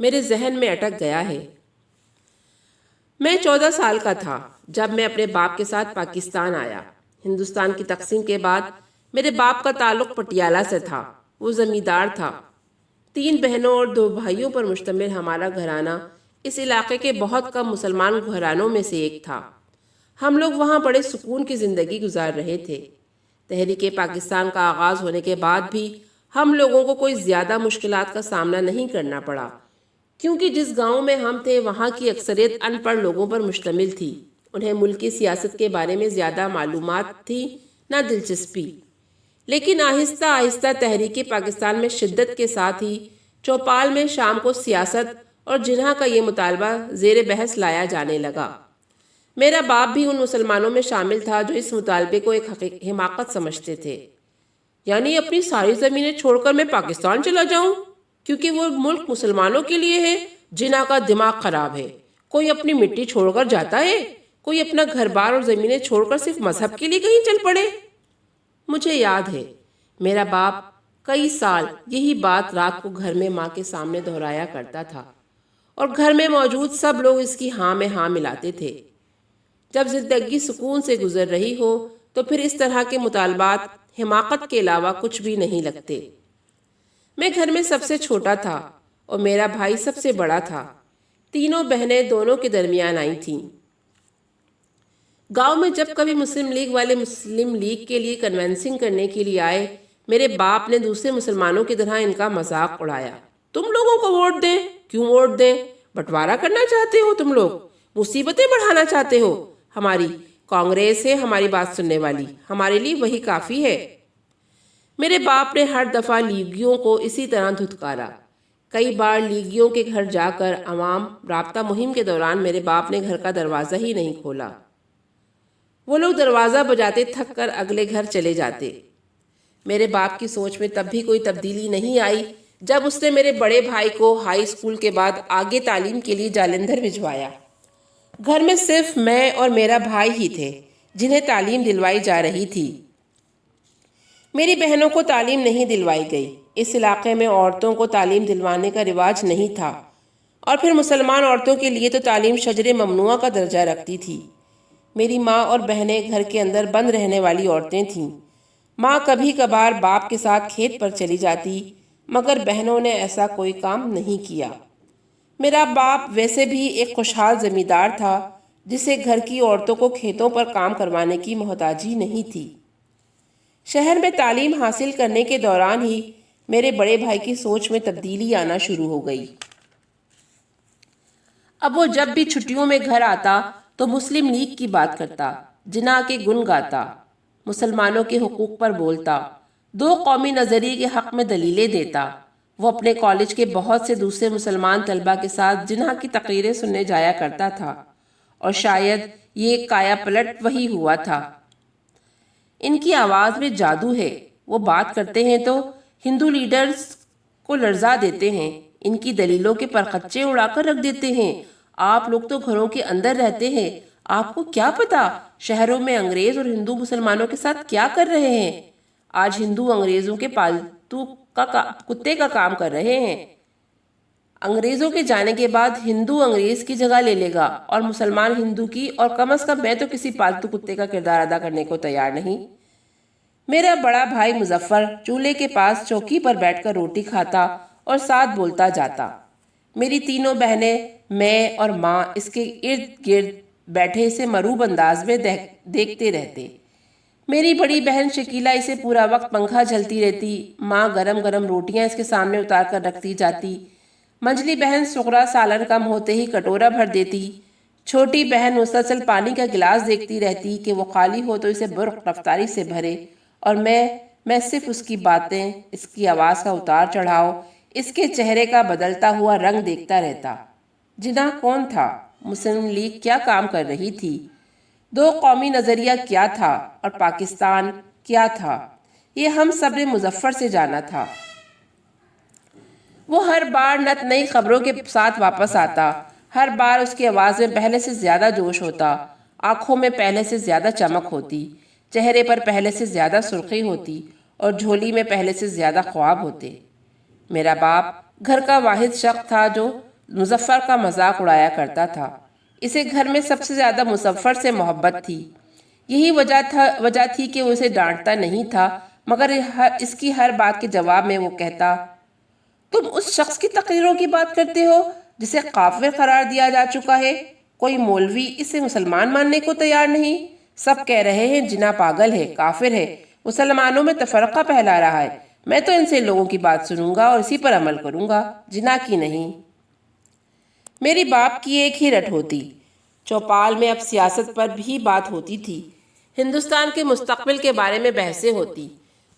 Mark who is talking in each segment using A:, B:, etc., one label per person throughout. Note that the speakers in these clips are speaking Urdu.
A: میرے ذہن میں اٹک گیا ہے۔ میں 14 سال کا تھا جب میں اپنے باپ کے ساتھ پاکستان آیا۔ ہندوستان کی تقسیم کے بعد میرے باپ کا تعلق پٹیالہ سے تھا۔ وہ زمیندار تھا۔ 3 بہنوں اور 2 بھائیوں پر مشتمل ہمارا گھرانہ اس علاقے کے بہت کم مسلمان گھرانوں میں سے ایک تھا۔ ہم لوگ وہاں بڑے سکون کی زندگی گزار رہے تھے۔ تحریک پاکستان کا آغاز ہونے کے بعد بھی ہم لوگوں کو کوئی زیادہ مشکلات کا سامنا نہیں کرنا پڑا، کیونکہ جس گاؤں میں ہم تھے وہاں کی اکثریت ان پڑھ لوگوں پر مشتمل تھی۔ انہیں ملک کی سیاست کے بارے میں زیادہ معلومات تھی نہ دلچسپی، لیکن آہستہ آہستہ تحریک پاکستان میں شدت کے ساتھ ہی چوپال میں شام کو سیاست اور جناح کا یہ مطالبہ زیر بحث لایا جانے لگا۔ میرا باپ بھی ان مسلمانوں میں شامل تھا جو اس مطالبے کو ایک حماقت سمجھتے تھے، یعنی اپنی ساری زمینیں چھوڑ کر میں پاکستان چلا جاؤں کیونکہ وہ ملک مسلمانوں کے لیے ہے۔ جناح کا دماغ خراب ہے۔ کوئی اپنی مٹی چھوڑ کر جاتا ہے؟ کوئی اپنا گھر بار اور زمینیں چھوڑ کر صرف مذہب کے لیے کہیں چل پڑے؟ مجھے یاد ہے میرا باپ کئی سال یہی بات رات کو گھر میں ماں کے سامنے دہرایا کرتا تھا، اور گھر میں موجود سب لوگ اس کی ہاں میں ہاں ملاتے تھے۔ جب زندگی سکون سے گزر رہی ہو تو پھر اس طرح کے مطالبات حماقت کے علاوہ کچھ بھی نہیں لگتے۔ میں گھر میں سب سے چھوٹا تھا اور میرا بھائی سب سے بڑا تھا۔ تینوں بہنیں دونوں کے درمیان آئی تھیں۔ گاؤں میں جب کبھی مسلم لیگ والے مسلم لیگ کے لیے کنونسنگ کرنے کے لیے آئے، میرے باپ نے دوسرے مسلمانوں کی طرح ان کا مذاق اڑایا۔ تم لوگوں کو ووٹ دیں؟ کیوں ووٹ دیں؟ بٹوارا کرنا چاہتے ہو تم لوگ؟ مصیبتیں بڑھانا چاہتے ہو؟ ہماری کانگریس ہے ہماری بات سننے والی، ہمارے لیے وہی کافی ہے۔ میرے باپ نے ہر دفعہ لیگیوں کو اسی طرح دھتکارا۔ کئی بار لیگیوں کے گھر جا کر عوام رابطہ مہم کے دوران میرے باپ نے گھر کا دروازہ ہی نہیں کھولا۔ وہ لوگ دروازہ بجاتے تھک کر اگلے گھر چلے جاتے۔ میرے باپ کی سوچ میں تب بھی کوئی تبدیلی نہیں آئی جب اس نے میرے بڑے بھائی کو ہائی اسکول کے بعد آگے تعلیم کے لیے جالندھر بھجوایا۔ گھر میں صرف میں اور میرا بھائی ہی تھے جنہیں تعلیم دلوائی جا رہی تھی۔ میری بہنوں کو تعلیم نہیں دلوائی گئی۔ اس علاقے میں عورتوں کو تعلیم دلوانے کا رواج نہیں تھا، اور پھر مسلمان عورتوں کے لیے تو تعلیم شجر ممنوعہ کا درجہ رکھتی تھی۔ میری ماں اور بہنیں گھر کے اندر بند رہنے والی عورتیں تھیں۔ ماں کبھی کبھار باپ کے ساتھ کھیت پر چلی جاتی، مگر بہنوں نے ایسا کوئی کام نہیں کیا۔ میرا باپ ویسے بھی ایک خوشحال زمیندار تھا جسے گھر کی عورتوں کو کھیتوں پر کام کروانے کی محتاجی نہیں تھی۔ شہر میں تعلیم حاصل کرنے کے دوران ہی میرے بڑے بھائی کی سوچ میں تبدیلی آنا شروع ہو گئی۔ اب وہ جب بھی چھٹیوں میں گھر آتا تو مسلم لیگ کی بات کرتا، جناح کے گن گاتا، مسلمانوں کے حقوق پر بولتا، 2 قومی نظریے کے حق میں دلیلیں دیتا۔ وہ اپنے کالج کے بہت سے دوسرے مسلمان طلباء کے ساتھ جناح کی تقریریں سننے جایا کرتا تھا، اور شاید یہ کایا پلٹ وہی ہوا تھا۔ ان کی آواز میں جادو ہے۔ وہ بات کرتے ہیں تو ہندو لیڈرز کو لرزا دیتے ہیں، ان کی دلیلوں کے پرخچے اڑا کر رکھ دیتے ہیں۔ آپ لوگ تو گھروں کے اندر رہتے ہیں، آپ کو کیا پتا شہروں میں انگریز اور ہندو مسلمانوں کے ساتھ کیا کر رہے ہیں؟ آج ہندو انگریزوں کے پالتو کتے کا کام کر رہے ہیں۔ انگریزوں کے جانے کے بعد ہندو انگریز کی جگہ لے لے گا اور مسلمان ہندو کی، اور کم از کم میں تو کسی پالتو کتے کا کردار ادا کرنے کو تیار نہیں۔ میرا بڑا بھائی مظفر چولہے کے پاس چوکی پر بیٹھ کر روٹی کھاتا اور ساتھ بولتا جاتا۔ میری تینوں بہنیں، میں اور ماں اس کے ارد گرد بیٹھے اسے مروب انداز میں دیکھتے رہتے۔ میری بڑی بہن شکیلا اسے پورا وقت پنکھا جھلتی رہتی، ماں گرم گرم روٹیاں اس کے سامنے اتار کر رکھتی جاتی، منجلی بہن سغرا سالن کم ہوتے ہی کٹورا بھر دیتی، چھوٹی بہن مسلسل پانی کا گلاس دیکھتی رہتی کہ وہ خالی ہو تو اسے برق رفتاری سے بھرے، اور میں صرف اس کی باتیں، اس کی آواز کا اتار چڑھاؤ، اس کے چہرے کا بدلتا ہوا رنگ دیکھتا رہتا۔ جناح کون تھا؟ مسلم لیگ کیا کام کر رہی تھی؟ 2 قومی نظریہ کیا تھا؟ اور پاکستان کیا تھا؟ یہ ہم سب نے مظفر سے جانا تھا۔ وہ ہر بار نت نئی خبروں کے ساتھ واپس آتا، ہر بار اس کی آواز میں پہلے سے زیادہ جوش ہوتا، آنکھوں میں پہلے سے زیادہ چمک ہوتی، چہرے پر پہلے سے زیادہ سرخی ہوتی، اور جھولی میں پہلے سے زیادہ خواب ہوتے۔ میرا باپ گھر کا واحد شخص تھا جو مظفر کا مذاق اڑایا کرتا تھا۔ اسے گھر میں سب سے زیادہ مظفر سے محبت تھی۔ یہی وجہ تھی کہ وہ اسے ڈانٹتا نہیں تھا، مگر اس کی ہر بات کے جواب میں وہ کہتا، تم اس شخص کی تقریروں کی بات کرتے ہو جسے کافر قرار دیا جا چکا ہے۔ کوئی مولوی اسے مسلمان ماننے کو تیار نہیں۔ سب کہہ رہے ہیں جناح پاگل ہے، کافر ہے، مسلمانوں میں تفرقہ پھیلا رہا ہے۔ میں تو ان سے لوگوں کی بات سنوں گا اور اسی پر عمل کروں گا، جناح کی نہیں۔ میری باپ کی ایک ہی رٹ ہوتی۔ چوپال میں اب سیاست پر بھی بات ہوتی تھی۔ ہندوستان کے مستقبل کے بارے میں بحثیں ہوتی،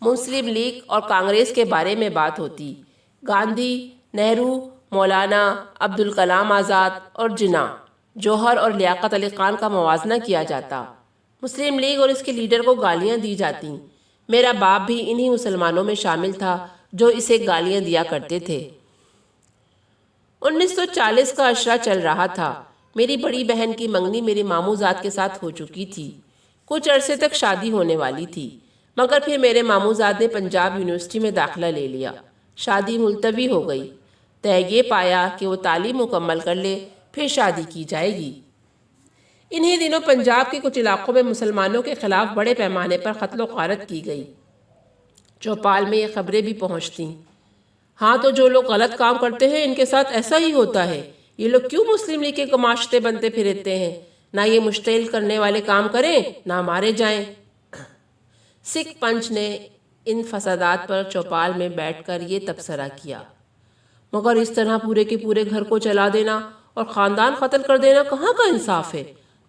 A: مسلم لیگ اور کانگریس کے بارے میں بات ہوتی، گاندھی، نہرو، مولانا عبدالکلام آزاد اور جناح، جوہر اور لیاقت علی خان کا موازنہ کیا جاتا۔ مسلم لیگ اور اس کے لیڈر کو گالیاں دی جاتیں۔ میرا باپ بھی انہی مسلمانوں میں شامل تھا جو اسے گالیاں دیا کرتے تھے۔ 1940 کا عشرہ چل رہا تھا۔ میری بڑی بہن کی منگنی میرے ماموں زاد کے ساتھ ہو چکی تھی۔ کچھ عرصے تک شادی ہونے والی تھی، مگر پھر میرے ماموں زاد نے پنجاب یونیورسٹی میں داخلہ لے لیا۔ شادی ملتوی ہو گئی۔ طے یہ پایا کہ وہ تعلیم مکمل کر لے، پھر شادی کی جائے گی۔ انہی دنوں پنجاب کے کچھ علاقوں میں مسلمانوں کے خلاف بڑے پیمانے پر قتل و غارت کی گئی۔ چوپال میں یہ خبریں بھی پہنچتیں۔ ہاں تو جو لوگ غلط کام کرتے ہیں ان کے ساتھ ایسا ہی ہوتا ہے۔ یہ لوگ کیوں مسلم لیگ کے گماشتے بنتے پھرتے ہیں؟ نہ یہ مشتعل کرنے والے کام کریں، نہ مارے جائیں۔ سکھ پنچ نے ان فسادات پر چوپال میں بیٹھ کر یہ تبصرہ کیا، مگر اس طرح پورے کے پورے گھر کو چلا دینا اور خاندان قتل کر دینا کہاں کا انصاف ہے؟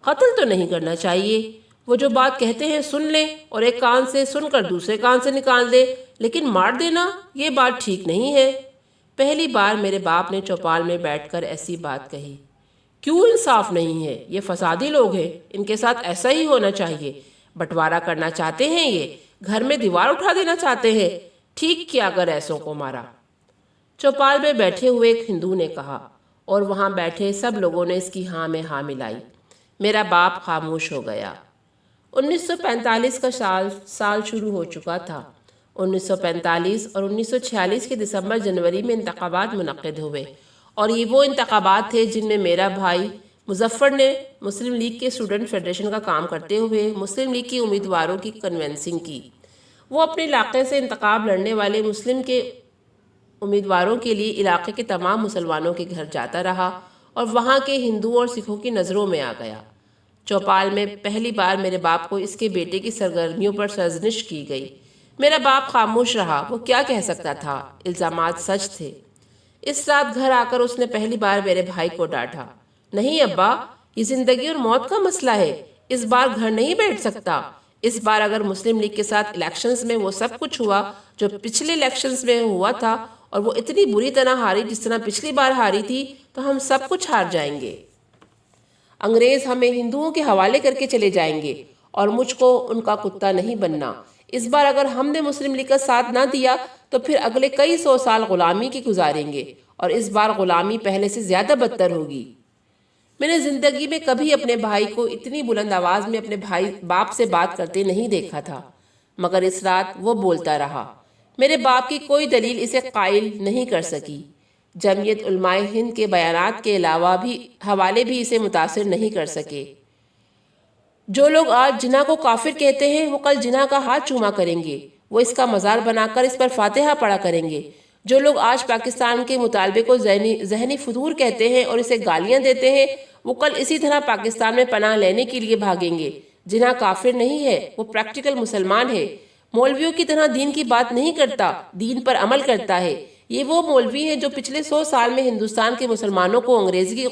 A: قتل تو نہیں کرنا چاہیے۔ وہ جو بات کہتے ہیں سن لیں اور ایک کان سے سن کر دوسرے کان سے نکال دیں، لیکن مار دینا یہ بات ٹھیک نہیں ہے۔ پہلی بار میرے باپ نے چوپال میں بیٹھ کر ایسی بات کہی۔ کیوں انصاف نہیں ہے؟ یہ فسادی لوگ ہیں، ان کے ساتھ ایسا ہی ہونا چاہیے۔ بٹوارا کرنا چاہتے ہیں، یہ گھر میں دیوار اٹھا دینا چاہتے ہیں۔ ٹھیک کیا اگر ایسوں کو مارا۔ چوپال میں بیٹھے ہوئے ایک ہندو نے کہا، اور وہاں بیٹھے سب لوگوں نے اس کی ہاں میں ہاں ملائی۔ میرا باپ خاموش ہو گیا۔ 1945 کا سال شروع ہو چکا تھا۔ 1945 اور 1946 کے دسمبر جنوری میں انتخابات منعقد ہوئے، اور یہ وہ انتخابات تھے جن میں میرا بھائی مظفر نے مسلم لیگ کے اسٹوڈنٹ فیڈریشن کا کام کرتے ہوئے مسلم لیگ کی امیدواروں کی کنونسنگ کی۔ وہ اپنے علاقے سے انتخاب لڑنے والے مسلم کے امیدواروں کے لیے علاقے کے تمام مسلمانوں کے گھر جاتا رہا اور وہاں کے ہندوؤں اور سکھوں کی نظروں میں آ گیا۔ چوپال میں پہلی بار میرے باپ کو اس کے بیٹے کی سرگرمیوں پر سرزنش کی گئی۔ میرا باپ خاموش رہا۔ وہ کیا کہہ سکتا تھا؟ الزامات سچ تھے۔ اس رات گھر آ کر اس نے پہلی بار میرے بھائی کو ڈانٹا۔ نہیں ابا، یہ زندگی اور موت کا مسئلہ ہے، اس بار گھر نہیں بیٹھ سکتا۔ اس بار اگر مسلم لیگ کے ساتھ الیکشنز میں وہ سب کچھ ہوا جو پچھلے الیکشنز میں ہوا تھا، اور وہ اتنی بری طرح ہاری جس طرح پچھلی بار ہاری تھی، تو ہم سب کچھ ہار جائیں گے۔ انگریز ہمیں ہندوؤں کے حوالے کر کے چلے جائیں گے، اور مجھ کو ان کا کتا نہیں بننا۔ اس بار اگر ہم نے مسلم لیگ کا ساتھ نہ دیا تو پھر اگلے کئی سو سال غلامی کی گزاریں گے، اور اس بار غلامی پہلے سے زیادہ بدتر ہوگی۔ میں نے زندگی میں کبھی اپنے بھائی کو اتنی بلند آواز میں اپنے باپ سے بات کرتے نہیں دیکھا تھا، مگر اس رات وہ بولتا رہا۔ میرے باپ کی کوئی دلیل اسے قائل نہیں کر سکی۔ جمعیت علماء ہند کے بیانات کے علاوہ بھی حوالے بھی اسے متاثر نہیں کر سکے۔ جو لوگ آج جناح کو کافر کہتے ہیں، وہ کل جناح کا ہاتھ چوما کریں گے، وہ اس کا مزار بنا کر اس پر فاتحہ پڑھا کریں گے۔ جو لوگ آج پاکستان کے مطالبے کو ذہنی فطور کہتے ہیں اور اسے گالیاں دیتے ہیں، وہ کل اسی طرح پاکستان میں پناہ لینے کے لیے بھاگیں گے۔ جناح کافر نہیں ہے، وہ پریکٹیکل مسلمان ہے۔ مولویوں کی طرح دین کی بات نہیں کرتا، دین پر عمل کرتا ہے۔ یہ وہ مولوی ہیں جو پچھلے 100 سال میں ہندوستان کے مسلمانوں کو انگریزی کی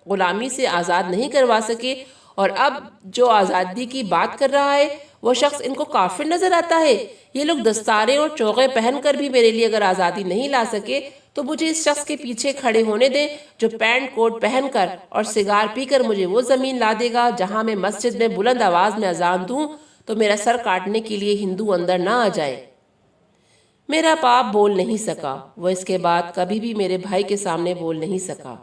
A: غلامی سے آزاد نہیں کروا سکے، اور اب جو آزادی کی بات کر رہا ہے وہ شخص ان کو کافر نظر آتا ہے۔ یہ لوگ دستاریں اور چوغے پہن کر بھی میرے لیے اگر آزادی نہیں لا سکے تو مجھے اس شخص کے پیچھے کھڑے ہونے دیں جو پینٹ کوٹ پہن کر اور سگار پی کر مجھے وہ زمین لا دے گا جہاں میں مسجد میں بلند آواز میں اذان دوں تو میرا سر کاٹنے کے لیے ہندو اندر نہ آ جائے۔ میرا باپ بول نہیں سکا۔ وہ اس کے بعد کبھی بھی میرے بھائی کے سامنے بول نہیں سکا۔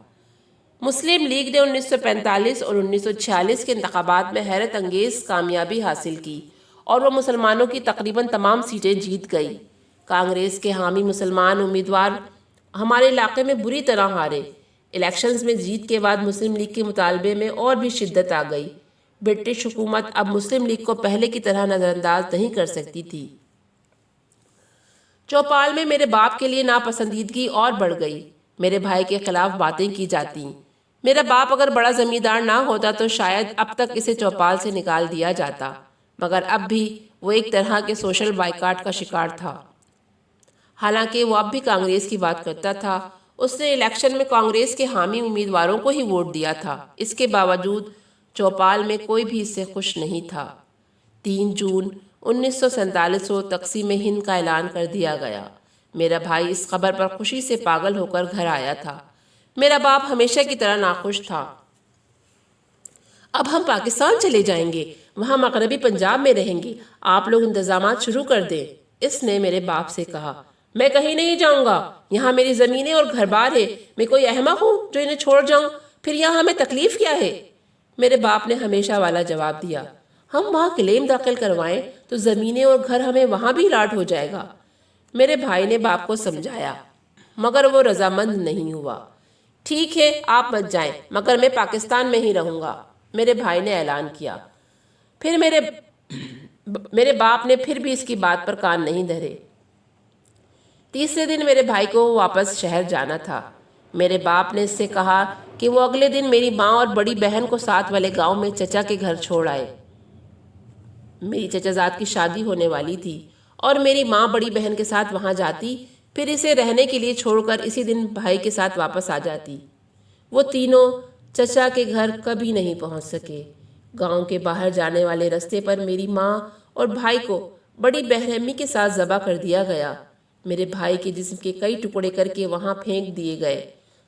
A: مسلم لیگ نے 1945 اور 1946 کے انتخابات میں حیرت انگیز کامیابی حاصل کی، اور وہ مسلمانوں کی تقریباً تمام سیٹیں جیت گئی۔ کانگریس کے حامی مسلمان امیدوار ہمارے علاقے میں بری طرح ہارے۔ الیکشنز میں جیت کے بعد مسلم لیگ کے مطالبے میں اور بھی شدت آ گئی۔ برٹش حکومت اب مسلم لیگ کو پہلے کی طرح نظر انداز نہیں کر سکتی تھی۔ چوپال میں میرے باپ کے لیے ناپسندیدگی اور بڑھ گئی۔ میرے بھائی کے خلاف باتیں کی جاتی۔ میرا باپ اگر بڑا زمیندار نہ ہوتا تو شاید اب تک اسے چوپال سے نکال دیا جاتا، مگر اب بھی وہ ایک طرح کے سوشل بائیکاٹ کا شکار تھا۔ حالانکہ وہ اب بھی کانگریس کی بات کرتا تھا۔ اس نے الیکشن میں کانگریس کے حامی امیدواروں کو ہی ووٹ دیا تھا۔ اس کے باوجود چوپال میں کوئی بھی اس سے خوش نہیں تھا۔ 3 جون 1947 کو تقسیم ہند کا اعلان کر دیا گیا۔ میرا بھائی اس خبر پر خوشی سے پاگل ہو کر گھر آیا تھا۔ میرا باپ ہمیشہ کی طرح ناخوش تھا۔ اب ہم پاکستان چلے جائیں گے، وہاں مغربی پنجاب میں رہیں گے، آپ لوگ انتظامات شروع کر دیں۔ اس نے میرے باپ سے کہا، میں کہیں نہیں جاؤں گا، یہاں میری زمینیں اور گھر بار ہے، میں کوئی احمق ہوں جو انہیں چھوڑ جاؤں، پھر یہاں ہمیں تکلیف کیا ہے؟ میرے باپ نے ہمیشہ والا جواب دیا، ہم وہاں کلیم داخل کروائیں تو زمینیں اور گھر ہمیں وہاں بھی الاٹ ہو جائے گا۔ میرے بھائی نے باپ کو سمجھایا، مگر وہ رضامند نہیں ہوا۔ ٹھیک ہے، آپ مت جائیں، مگر میں پاکستان میں ہی رہوں گا، میرے بھائی نے اعلان کیا۔ پھر میرے باپ نے پھر بھی اس کی بات پر کان نہیں دھرے۔ تیسرے دن میرے بھائی کو واپس شہر جانا تھا۔ میرے باپ نے اس سے کہا کہ وہ اگلے دن میری ماں اور بڑی بہن کو ساتھ والے گاؤں میں چچا کے گھر چھوڑ آئے۔ میری چچا زاد کی شادی ہونے والی تھی اور میری ماں بڑی بہن کے ساتھ وہاں جاتی، پھر اسے رہنے کے لیے چھوڑ کر اسی دن بھائی کے ساتھ واپس آ جاتی۔ وہ تینوں چچا کے گھر کبھی نہیں پہنچ سکے۔ گاؤں کے باہر جانے والے رستے پر میری ماں اور بھائی کو بڑی بےرحمی کے ساتھ ذبح کر دیا گیا۔ میرے بھائی کے جسم کے کئی ٹکڑے کر کے وہاں پھینک دیے گئے۔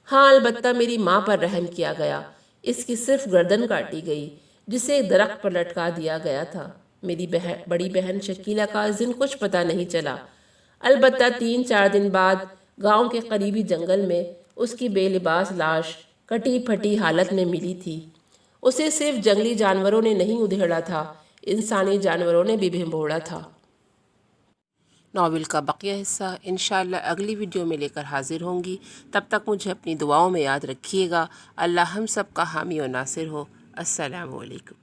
A: ہاں، البتہ میری ماں پر رحم کیا گیا، اس کی صرف گردن کاٹی گئی جسے درخت پر لٹکا دیا گیا تھا۔ میری بڑی بہن شکیلہ کا اس دن کچھ پتہ نہیں چلا، البتہ 3-4 دن بعد گاؤں کے قریبی جنگل میں اس کی بے لباس لاش کٹی پھٹی حالت میں ملی تھی۔ اسے صرف جنگلی جانوروں نے نہیں ادھیڑا تھا، انسانی جانوروں نے بھی بھنبوڑا تھا۔ ناول کا بقیہ حصہ انشاءاللہ اگلی ویڈیو میں لے کر حاضر ہوں گی۔ تب تک مجھے اپنی دعاؤں میں یاد رکھیے گا۔ اللہ ہم سب کا حامی و ناصر ہو۔ السلام علیکم۔